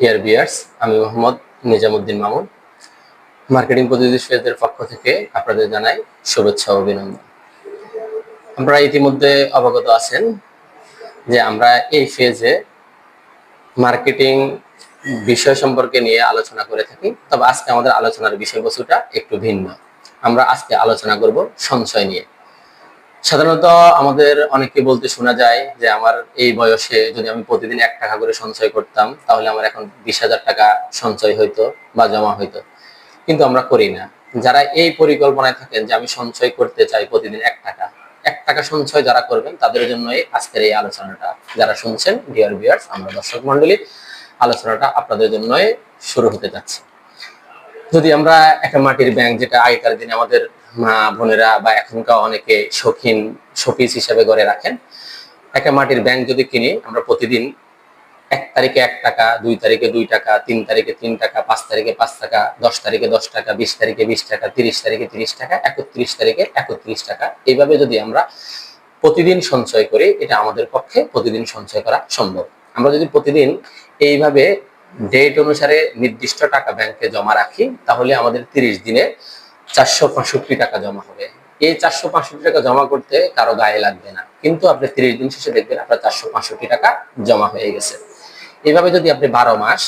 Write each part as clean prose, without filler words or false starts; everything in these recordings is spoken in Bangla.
ডিয়ার ভিউয়ার্স, আমি মোহাম্মদ নিজামুদ্দিন মামুন। মার্কেটিং প্রতিনিধি ফেজের পক্ষ থেকে আপনাদের জানাই শুভেচ্ছা ও অভিনন্দন। আপনারা ইতিমধ্যে অবগত আছেন যে আমরা এই ফেজে মার্কেটিং বিষয় সম্পর্কে নিয়ে আলোচনা করে থাকি। তবে আজকে আমাদের আলোচনার বিষয়বস্তুটা একটু ভিন্ন। আমরা আজকে আলোচনা করব সঞ্চয় নিয়ে। সাধারণত আমাদের অনেককে বলতে শোনা যায় যে আমার এই বয়সে যদি আমি প্রতিদিন 1 টাকা করে সঞ্চয় করতাম তাহলে আমার এখন 20,000 টাকা সঞ্চয় হইতো বা জমা হইতো, কিন্তু আমরা করি না। যারা এই পরিকল্পনায় থাকেন যে আমি সঞ্চয় করতে চাই প্রতিদিন 1 টাকা সঞ্চয় যারা করবেন তাদের জন্যই আজকের এই আলোচনাটা। যারা শুনছেন ডিয়ার ভিউয়ার্স, আমরা দর্শক মন্ডলী, আলোচনাটা আপনাদের জন্যই শুরু হতে যাচ্ছে। যদি আমরা একটা মাটির ব্যাংক, যেটা আগেকার দিনে আমাদের মা বোনেরা বা এখনকার অনেকে শৌখিন শোপিস হিসেবে গড়ে রাখেন, একটা মাটির ব্যাংক যদি কিনি, আমরা প্রতিদিন 1 তারিখে 1 টাকা, 2 তারিখে 2 টাকা, 3 তারিখে 3 টাকা, 5 তারিখে 5 টাকা, 10 তারিখে 10 টাকা, 20 তারিখে 20 টাকা, 30 তারিখে 30 টাকা, 31 তারিখে 31 টাকা, এইভাবে যদি আমরা প্রতিদিন সঞ্চয় করি, এটা আমাদের পক্ষে প্রতিদিন সঞ্চয় করা সম্ভব। আমরা যদি প্রতিদিন এইভাবে ডেট অনুসারে নির্দিষ্ট টাকা ব্যাংকে জমা রাখি, তাহলে আমাদের 30 দিনে 465 টাকা জমা হবে। এই 465 টাকা জমা করতে কারো গায়ে লাগবে না, কিন্তু আপনি 30 দিন শেষে দেখবেন আপনার 465 টাকা জমা হয়ে গেছে। এইভাবে যদি আপনি 12 মাস,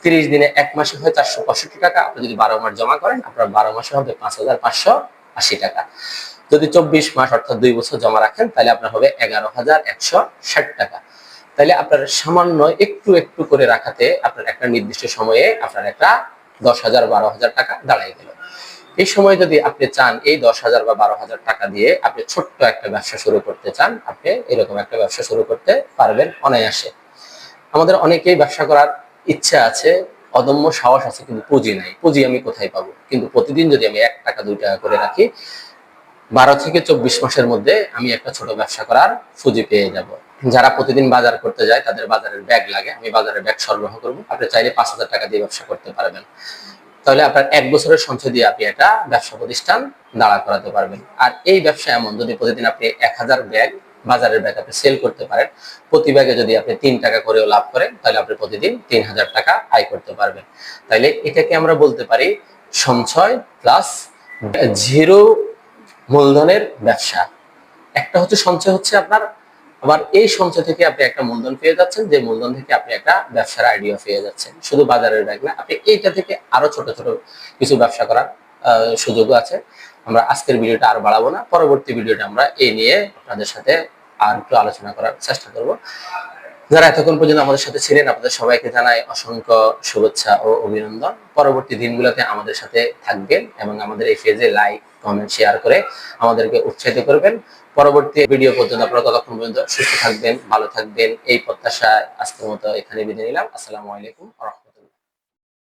30 দিনে 1 মাসে হয় 465 টাকা, আপনি যদি 12 মাস জমা করেন আপনার 12 মাসে হবে 5,580 টাকা। যদি 24 মাস অর্থাৎ 2 বছর জমা রাখেন তাহলে আপনার হবে 11,160 টাকা। তাহলে আপনার সামান্য একটু একটু করে রাখাতে আপনার একটা নির্দিষ্ট সময়ে আপনার একটা 10,000 12,000 টাকা দাঁড়ায় গেল। এই সময় যদি আপনি চান এই 10,000 বা 12,000 টাকা দিয়ে আপনি ছোট্ট একটা ব্যবসা শুরু করতে চান, আপনি এরকম একটা ব্যবসা শুরু করতে পারবেন অনায়াসে। আমাদের অনেকেই ব্যবসা করার ইচ্ছা আছে, অদম্য সাহস আছে, কিন্তু পুঁজি নাই। পুঁজি আমি কোথায় পাবো? কিন্তু প্রতিদিন যদি আমি 1 টাকা 2 টাকা করে রাখি, 12 থেকে 24 মাসের মধ্যে আমি একটা ছোট ব্যবসা করার পুঁজি পেয়ে যাব। যারা প্রতিদিন বাজার করতে যায় তাদের বাজারের ব্যাগ লাগে, আমি বাজারের ব্যাগ সরবরাহ করবো। আপনি চাইলে 5,000 টাকা দিয়ে ব্যবসা করতে পারবেন। তাহলে আপনার 1 বছরের সঞ্চয় দিয়ে আপনি একটা ব্যবসা প্রতিষ্ঠান দাঁড়া করাতে পারবেন। আর এই ব্যবসা এমন, যদি প্রতিদিন আপনি 1000 ব্যাগ বাজারের ব্যাগ আপনি সেল করতে পারেন, প্রতি ব্যাগে যদি আপনি 3 টাকা করেও লাভ করেন, তাহলে আপনি প্রতিদিন 3,000 টাকা আয় করতে পারবেন। তাইলে এটাকে আমরা বলতে পারি সঞ্চয় প্লাস জিরো মূলধনের ব্যবসা। একটা হচ্ছে সঞ্চয় হচ্ছে আপনার, আবার এই সঞ্চয় থেকে আপনি একটা মূলধন পেয়ে যাচ্ছেন, যে মূলধন থেকে আপনি একটা ব্যবসার আইডিয়া পেয়ে যাচ্ছেন। শুধু বাজারের ব্যাগ না, আপনি এইটা থেকে আরো ছোট ছোট কিছু ব্যবসা করার সুযোগও আছে। আমরা আজকের ভিডিওটা আর বাড়াবো না, পরবর্তী ভিডিওটা আমরা এই নিয়ে আপনাদের সাথে আর একটু আলোচনা করার চেষ্টা করব। যারা এতক্ষণ পর্যন্ত আমাদের সাথে ছিলেন, আপনাদের সবাইকে জানাই অসংখ্য শুভেচ্ছা ও অভিনন্দন। পরবর্তী দিনগুলোতে আমাদের সাথে থাকবেন এবং আমাদের এই পেজে লাইক কমেন্ট শেয়ার করে আমাদেরকে উৎসাহিত করবেন। পরবর্তী ভিডিও পর্যন্ত আপনারা ততক্ষণ পর্যন্ত সুস্থ থাকবেন, ভালো থাকবেন, এই প্রত্যাশায় আজকের মতো এখানে বিদায় নিলাম। আসসালামু আলাইকুম।